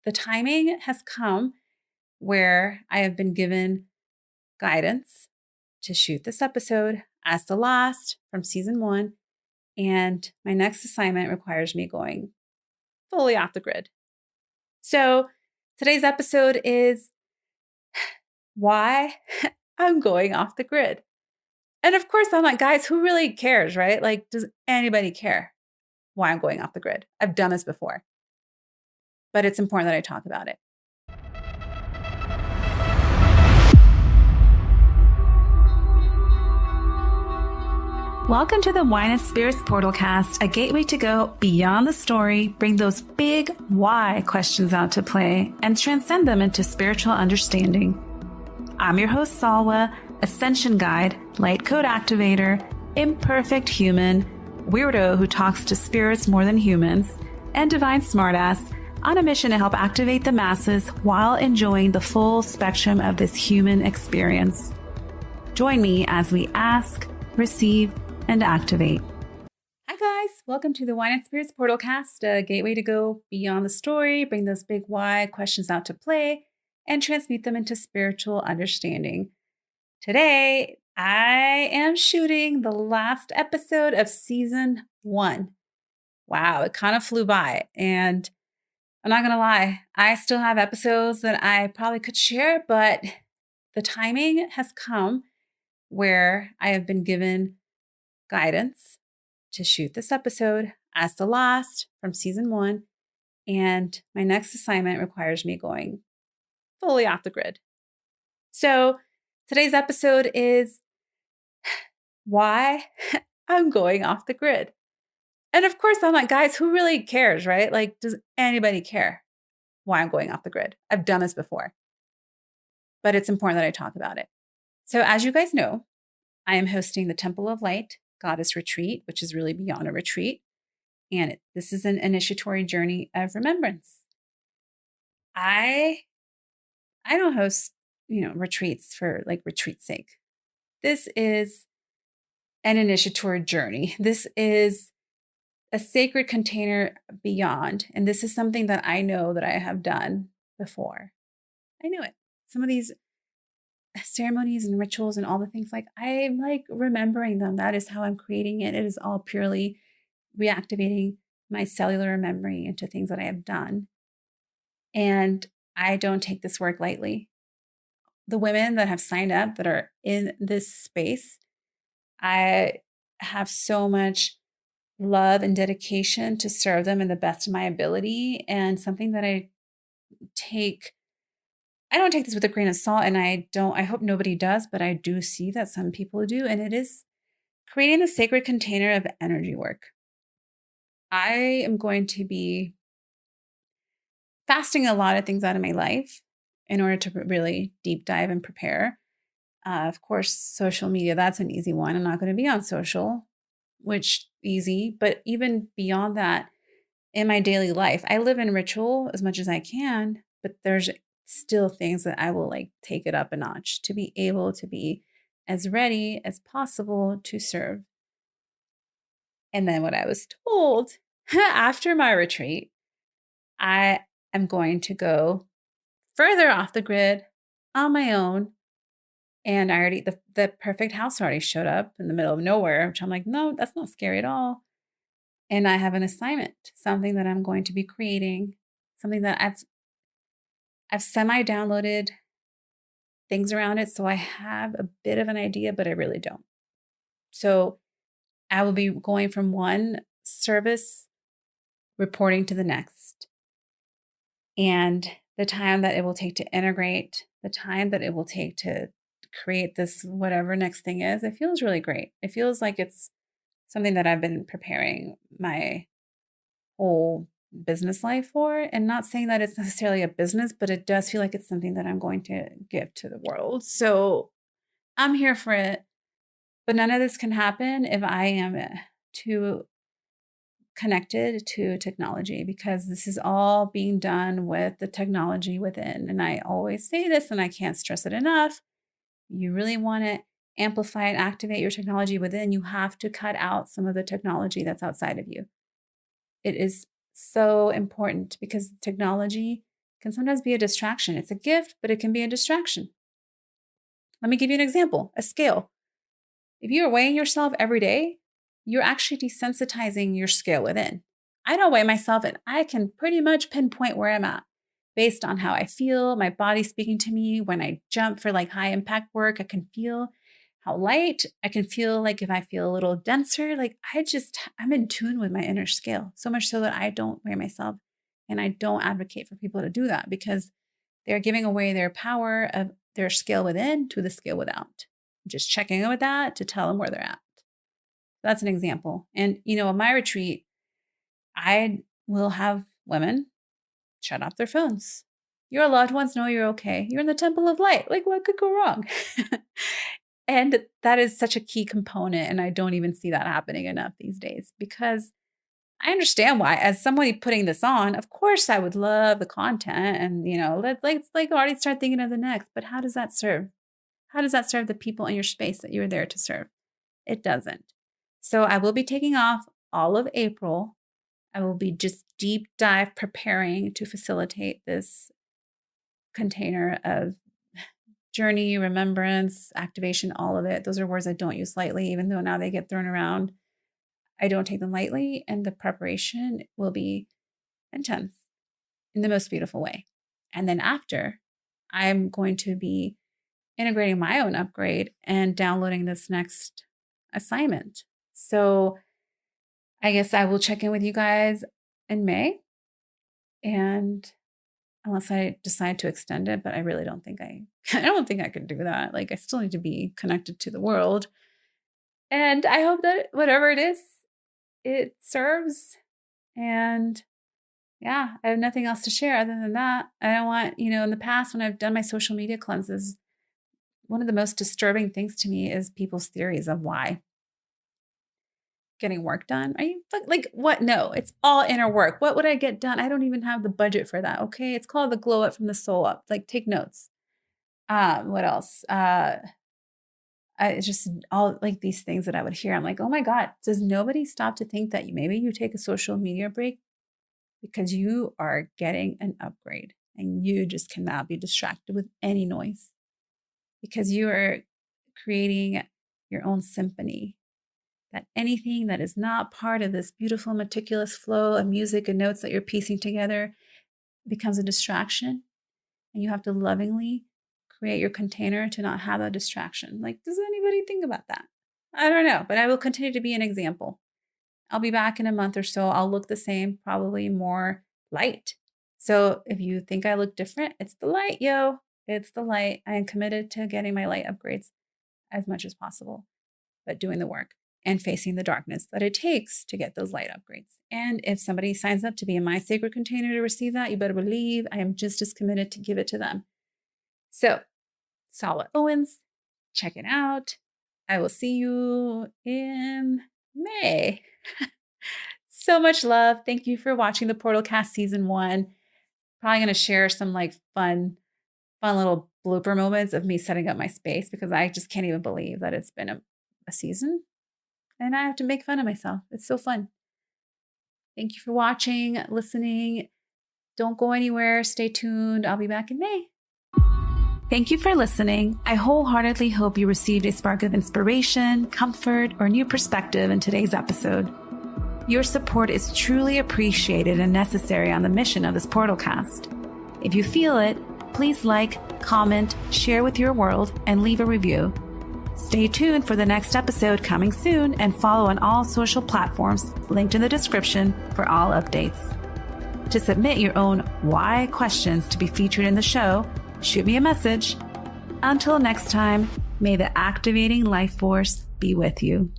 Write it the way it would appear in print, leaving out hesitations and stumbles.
the timing has come where I have been given guidance to shoot this episode as the last from season 1. And my next assignment requires me going fully off the grid. So today's episode is why I'm going off the grid. And of course, I'm like, guys, who really cares, right? Like, does anybody care why I'm going off the grid? I've done this before, but it's important that I talk about it. Welcome to the Wine and Spirits Portalcast, a gateway to go beyond the story, bring those big why questions out to play, and transcend them into spiritual understanding. I'm your host, Salwa, Ascension Guide, Light Code Activator, Imperfect Human, Weirdo who talks to spirits more than humans, and Divine Smartass, on a mission to help activate the masses while enjoying the full spectrum of this human experience. Join me as we ask, receive, and activate. Hi guys, welcome to the Wine and Spirits Portalcast, a gateway to go beyond the story, bring those big why questions out to play, and transmute them into spiritual understanding. Today, I am shooting the last episode of season 1. Wow, it kind of flew by, and I'm not gonna lie, I still have episodes that I probably could share, but the timing has come where I have been given guidance to shoot this episode as the last from season 1. And my next assignment requires me going fully off the grid. So today's episode is why I'm going off the grid. And of course, I'm like, guys, who really cares, right? Like, does anybody care why I'm going off the grid? I've done this before, but it's important that I talk about it. So as you guys know, I am hosting the Temple of Light Goddess Retreat, which is really beyond a retreat. And this is an initiatory journey of remembrance. I don't host, retreats for like retreat's sake. This is an initiatory journey. This is a sacred container beyond. And this is something that I know that I have done before. I knew it. Some of these ceremonies and rituals and all the things, like I'm like remembering them. That is how I'm creating it. It is all purely reactivating my cellular memory into things that I have done. And I don't take this work lightly. The women that have signed up that are in this space, I have so much love and dedication to serve them in the best of my ability, and something that I don't take this with a grain of salt, and I hope nobody does, but I do see that some people do, and it is creating the sacred container of energy work. I am going to be fasting a lot of things out of my life in order to really deep dive and prepare. Of course, social media, that's an easy one. I'm not going to be on social, which easy, but even beyond that, in my daily life, I live in ritual as much as I can, but there's still things that I will like take it up a notch to be able to be as ready as possible to serve. And then what I was told after my retreat, I am going to go further off the grid on my own. And I already, the perfect house already showed up in the middle of nowhere, which I'm like, no, that's not scary at all. And I have an assignment, something that I'm going to be creating, something that I've semi-downloaded things around it. So I have a bit of an idea, but I really don't. So I will be going from one service reporting to the next. And the time that it will take to integrate, the time that it will take to create this, whatever next thing is, it feels really great. It feels like it's something that I've been preparing my whole business life for. And not saying that it's necessarily a business, but it does feel like it's something that I'm going to give to the world. So I'm here for it. But none of this can happen if I am too connected to technology, because this is all being done with the technology within. And I always say this, and I can't stress it enough. You really want to amplify and activate your technology within, you have to cut out some of the technology that's outside of you. It is so important, because technology can sometimes be a distraction. It's a gift, but it can be a distraction. Let me give you an example, a scale. If you are weighing yourself every day, you're actually desensitizing your scale within. I don't weigh myself and I can pretty much pinpoint where I'm at based on how I feel, my body speaking to me. When I jump for like high impact work, I can feel how light. I can feel like if I feel a little denser, like I'm in tune with my inner scale, so much so that I don't weigh myself. And I don't advocate for people to do that because they're giving away their power of their scale within to the scale without. Just checking in with that to tell them where they're at. That's an example. And, at my retreat, I will have women shut off their phones. Your loved ones know you're okay. You're in the temple of light. Like, what could go wrong? And that is such a key component. And I don't even see that happening enough these days because I understand why. As somebody putting this on, of course, I would love the content and, let's already start thinking of the next. But how does that serve? How does that serve the people in your space that you're there to serve? It doesn't. So I will be taking off all of April. I will be just deep dive preparing to facilitate this container of journey, remembrance, activation, all of it. Those are words I don't use lightly, even though now they get thrown around. I don't take them lightly, and the preparation will be intense in the most beautiful way. And then after, I'm going to be integrating my own upgrade and downloading this next assignment. So I guess I will check in with you guys in May. And unless I decide to extend it, but I really don't think I could do that. Like, I still need to be connected to the world. And I hope that whatever it is, it serves. And yeah, I have nothing else to share other than that. I don't want, in the past when I've done my social media cleanses, one of the most disturbing things to me is people's theories of why. Getting work done? Are you like what? No, it's all inner work. What would I get done? I don't even have the budget for that. Okay. It's called the glow up from the soul up. Like, take notes. What else? It's just all like these things that I would hear. I'm like, oh my God, does nobody stop to think that maybe you take a social media break because you are getting an upgrade and you just cannot be distracted with any noise because you are creating your own symphony. That anything that is not part of this beautiful, meticulous flow of music and notes that you're piecing together becomes a distraction. And you have to lovingly create your container to not have that distraction. Like, does anybody think about that? I don't know, but I will continue to be an example. I'll be back in a month or so. I'll look the same, probably more light. So if you think I look different, it's the light, yo. It's the light. I am committed to getting my light upgrades as much as possible, but doing the work and facing the darkness that it takes to get those light upgrades. And if somebody signs up to be in my sacred container to receive that, you better believe I am just as committed to give it to them. So, Salwa Owens, check it out. I will see you in May. So much love. Thank you for watching the Portal Cast Season 1. Probably going to share some like fun little blooper moments of me setting up my space because I just can't even believe that it's been a season. And I have to make fun of myself. It's so fun. Thank you for watching, listening. Don't go anywhere. Stay tuned. I'll be back in May. Thank you for listening. I wholeheartedly hope you received a spark of inspiration, comfort, or new perspective in today's episode. Your support is truly appreciated and necessary on the mission of this Portalcast. If you feel it, please like, comment, share with your world, and leave a review. Stay tuned for the next episode coming soon and follow on all social platforms linked in the description for all updates. To submit your own why questions to be featured in the show, shoot me a message. Until next time, may the activating life force be with you.